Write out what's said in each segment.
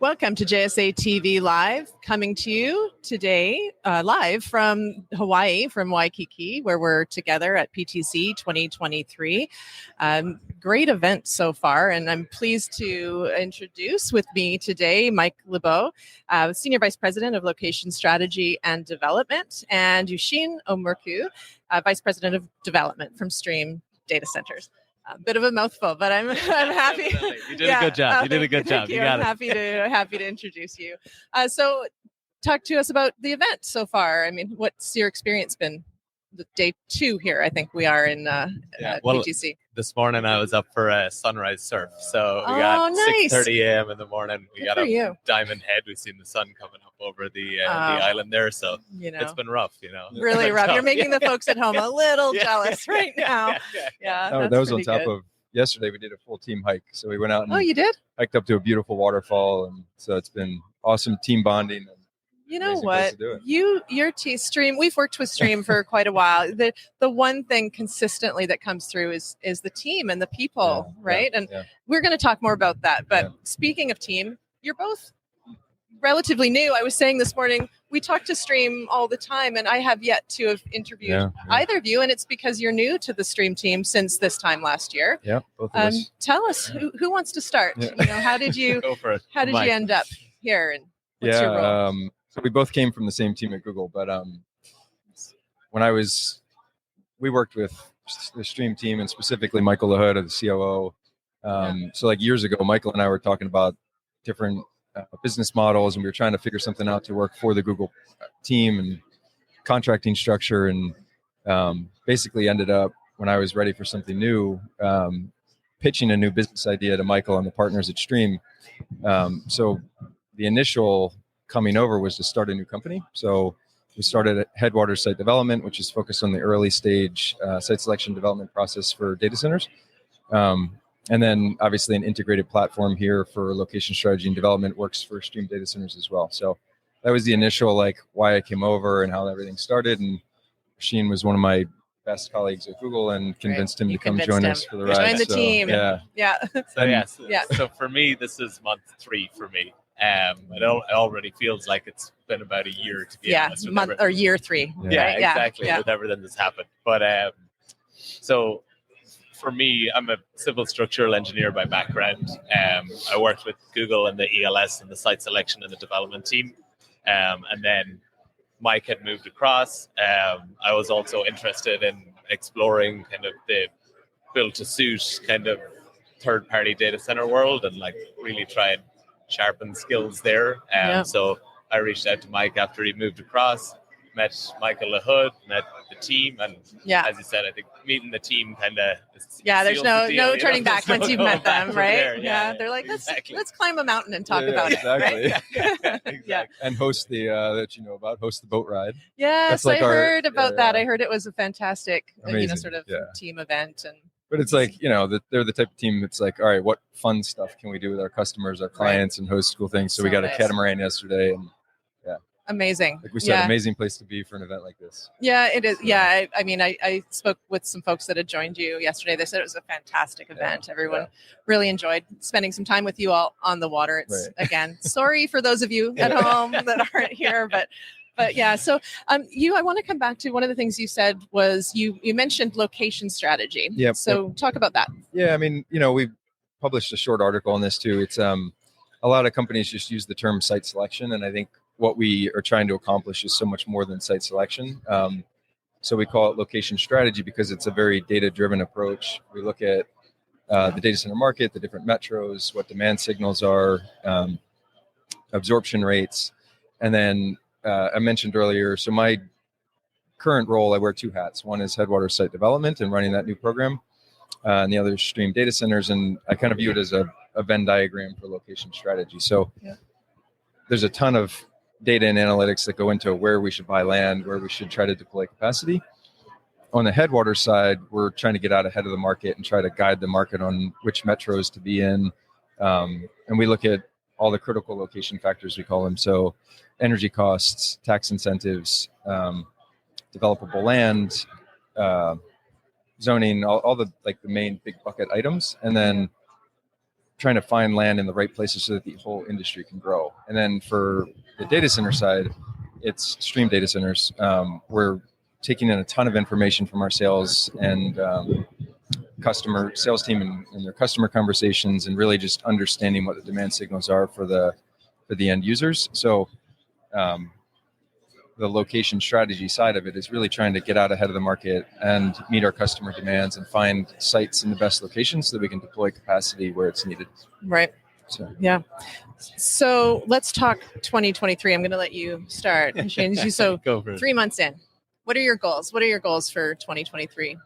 Welcome to JSA TV Live, coming to you today live from Hawaii, from Waikiki, where we're together at PTC 2023. Great event so far, and I'm pleased to introduce with me today Mike Lebow, Senior Vice President of Location Strategy and Development, and Oisin Murchu, Vice President of Development from Stream Data Centers. A bit of a mouthful, but I'm happy. You did a good job. You did a good job. You got I'm happy to introduce you. So, talk to us about the event so far. I mean, what's your experience been? The day 2 here, I think we are in PTC. This morning I was up for a sunrise surf, so we got 6:30 a.m. in the morning. We got up Diamond Head. We've seen the sun coming up over the island there, so it's been rough. Really rough. You're making the folks at home a little jealous right now. That was on top of yesterday. We did a full team hike, so we went out and you did? Hiked up to a beautiful waterfall, and so it's been awesome team bonding. You know what? Your Stream, we've worked with Stream for quite a while. The one thing consistently that comes through is the team and the people, right? And we're going to talk more about that. But speaking of team, you're both relatively new. I was saying this morning, we talk to Stream all the time, and I have yet to have interviewed either of you, and it's because you're new to the Stream team since this time last year. Yeah, both of us. Tell us, who wants to start? How did you Go for it. How did you end up here, and what's your role? So we both came from the same team at Google, but when we worked with the Stream team, and specifically Michael LaHood, the COO. So like years ago, Michael and I were talking about different business models, and we were trying to figure something out to work for the Google team and contracting structure, and basically ended up, when I was ready for something new, pitching a new business idea to Michael and the partners at Stream. So the initial coming over was to start a new company. So we started at Headwaters Site Development, which is focused on the early stage site selection development process for data centers. And then obviously an integrated platform here for location strategy and development works for Stream Data Centers as well. So that was the initial, why I came over and how everything started. And Sheen was one of my best colleagues at Google, and convinced him to come join us for the ride. Join the team. So for me, this is month 3 for me. It already feels like it's been about a year, to be honest. Or year 3. Exactly. With everything that's happened. But so for me, I'm a civil structural engineer by background. I worked with Google and the ELS and the site selection and the development team. And then Mike had moved across. I was also interested in exploring kind of the build to suit kind of third party data center world, and really try and sharpen skills there. So I reached out to Mike after he moved across, met Michael LaHood, met the team, and as you said, I think meeting the team kind of there's no turning back once you've met them, right? They're like, let's climb a mountain and talk about it. Exactly. And host the host the boat ride. Yes, I heard about that. I heard it was a fantastic team event. But it's they're the type of team that's all right, what fun stuff can we do with our customers, our clients, and host cool things? So we got a catamaran yesterday, and amazing. Like we said, amazing place to be for an event like this. Yeah, it is. Yeah, I mean, I spoke with some folks that had joined you yesterday. They said it was a fantastic event. Everyone really enjoyed spending some time with you all on the water. It's again, sorry for those of you at home that aren't here, but yeah. So I want to come back to one of the things you said was you mentioned location strategy. Yep. So talk about that. Yeah, I mean, we published a short article on this too. It's a lot of companies just use the term site selection, and I think what we are trying to accomplish is so much more than site selection. So we call it location strategy because it's a very data-driven approach. We look at the data center market, the different metros, what demand signals are, absorption rates, and then I mentioned earlier, so my current role, I wear 2 hats. One is Headwaters Site Development and running that new program, and the other is Stream Data Centers, and I kind of view it as a Venn diagram for location strategy. So there's a ton of data and analytics that go into where we should buy land, where we should try to deploy capacity. On the Headwaters side, we're trying to get out ahead of the market and try to guide the market on which metros to be in. And we look at all the critical location factors, we call them. So energy costs, tax incentives, developable land, zoning, all the the main big bucket items. And then trying to find land in the right places so that the whole industry can grow. And then for the data center side, it's stream data centers. We're taking in a ton of information from our sales and customer sales team and their customer conversations, and really just understanding what the demand signals are for the end users. So the location strategy side of it is really trying to get out ahead of the market and meet our customer demands and find sites in the best locations so that we can deploy capacity where it's needed. Right. So. Yeah. So let's talk 2023. I'm going to let you start. Shane, so Go for it. 3 months in, what are your goals? What are your goals for 2023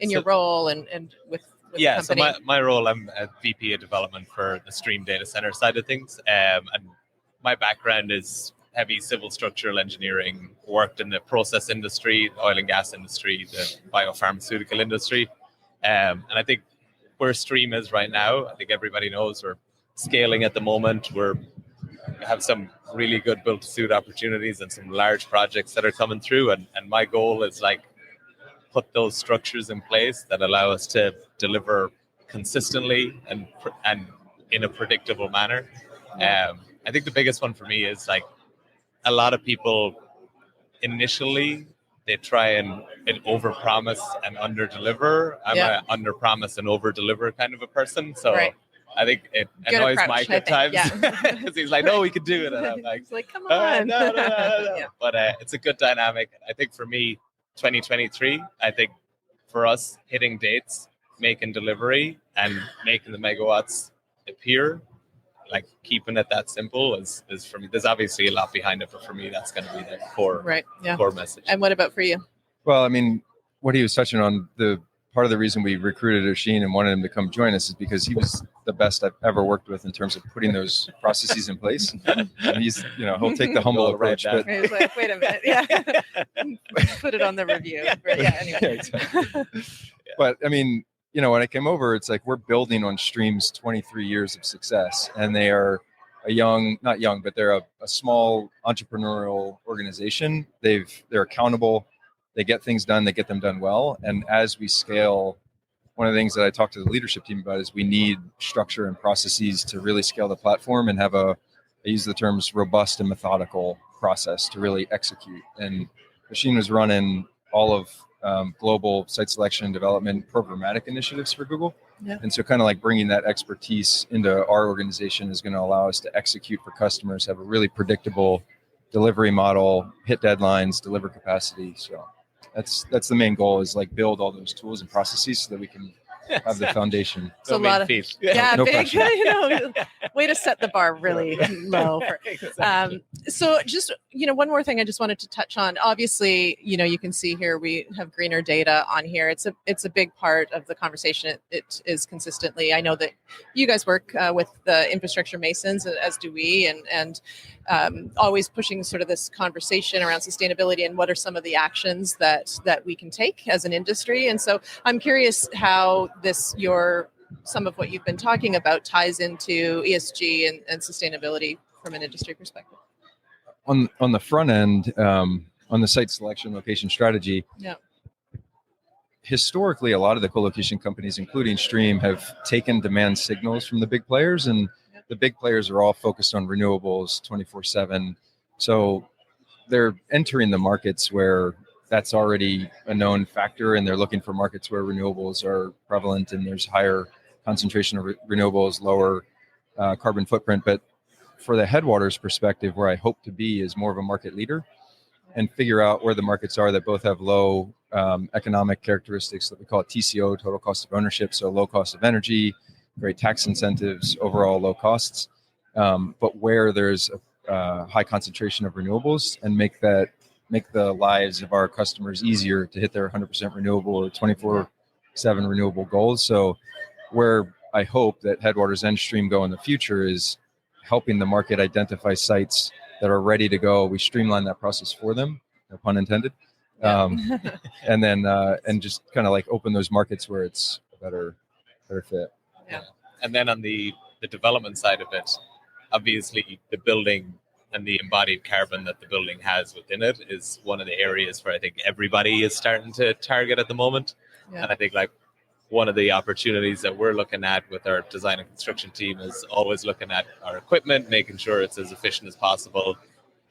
in your role and with the company? So my role, I'm a VP of development for the stream data center side of things. And my background is heavy civil structural engineering, worked in the process industry, the oil and gas industry, the biopharmaceutical industry. And I think where stream is right now, I think everybody knows we're scaling at the moment. We have some really good build-to-suit opportunities and some large projects that are coming through. And my goal is put those structures in place that allow us to deliver consistently and in a predictable manner. I think the biggest one for me is a lot of people initially they try and overpromise and underdeliver. I'm a underpromise and overdeliver kind of a person. So I think it annoys Mike at times because he's like, "No, we could do it," and I'm like, he's like, "Come on." No. Yeah. But it's a good dynamic. I think for me, 2023, I think for us hitting dates, making delivery, and making the megawatts appear. Keeping it that simple is for me. There's obviously a lot behind it, but for me, that's going to be the core message. And what about for you? Well, I mean, what he was touching on, the part of the reason we recruited Oisin and wanted him to come join us is because he was the best I've ever worked with in terms of putting those processes in place. And he's, he'll take the humble approach. But he's like, wait a minute, put it on the review. Anyway. Exactly. But I mean, when I came over, it's like we're building on Stream's 23 years of success, and they are not young, but they're a small entrepreneurial organization. They're accountable. They get things done. They get them done well. And as we scale, one of the things that I talked to the leadership team about is we need structure and processes to really scale the platform and have I use the terms robust and methodical process to really execute. And Oisin was running all of global site selection and development programmatic initiatives for Google. Yeah. And so kind of bringing that expertise into our organization is going to allow us to execute for customers, have a really predictable delivery model, hit deadlines, deliver capacity. So that's the main goal is build all those tools and processes so that we can have the foundation. So a lot of feet. No big, pressure. Way to set the bar really low. So just, one more thing I just wanted to touch on. Obviously, you can see here we have greener data on here. It's a big part of the conversation. It is consistently. I know that you guys work with the infrastructure masons, as do we, and always pushing sort of this conversation around sustainability and what are some of the actions that we can take as an industry. And so I'm curious how some of what you've been talking about ties into ESG and sustainability from an industry perspective. On the front end, on the site selection location strategy, historically, a lot of the co-location companies, including Stream, have taken demand signals from the big players, and the big players are all focused on renewables 24/7. So they're entering the markets where that's already a known factor, and they're looking for markets where renewables are prevalent and there's higher concentration of renewables, lower carbon footprint. But for the Headwaters perspective, where I hope to be is more of a market leader and figure out where the markets are that both have low economic characteristics that we call it TCO, total cost of ownership. So low cost of energy, great tax incentives, overall low costs, but where there's a high concentration of renewables, and make the lives of our customers easier to hit their 100% renewable or 24/7 renewable goals. So where I hope that Headwaters and Stream go in the future is helping the market identify sites that are ready to go. We streamline that process for them, no pun intended. And then and just kind of open those markets where it's a better fit. Yeah. And then on the development side of it, obviously the building and the embodied carbon that the building has within it is one of the areas where I think everybody is starting to target at the moment. Yeah. And I think one of the opportunities that we're looking at with our design and construction team is always looking at our equipment, making sure it's as efficient as possible,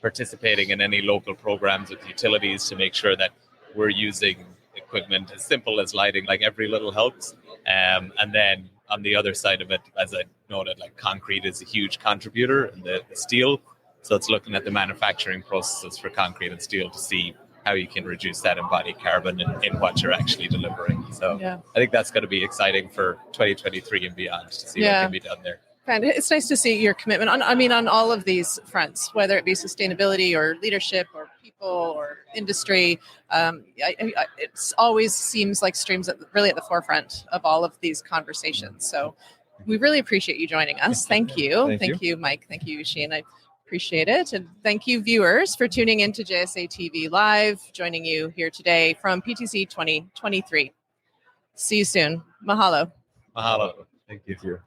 participating in any local programs with utilities to make sure that we're using equipment as simple as lighting, like every little helps. And then on the other side of it, as I noted, like concrete is a huge contributor, and the steel. So it's looking at the manufacturing processes for concrete and steel to see how you can reduce that embodied carbon in what you're actually delivering. So I think that's going to be exciting for 2023 and beyond to see what can be done there. And it's nice to see your commitment on all of these fronts, whether it be sustainability or leadership or people or industry. It always seems like Stream's really at the forefront of all of these conversations. So we really appreciate you joining us. Thank you. Thank you, Mike. Thank you, Oisin. I appreciate it. And thank you, viewers, for tuning in to JSA TV Live, joining you here today from PTC 2023. See you soon. Mahalo. Mahalo. Thank you.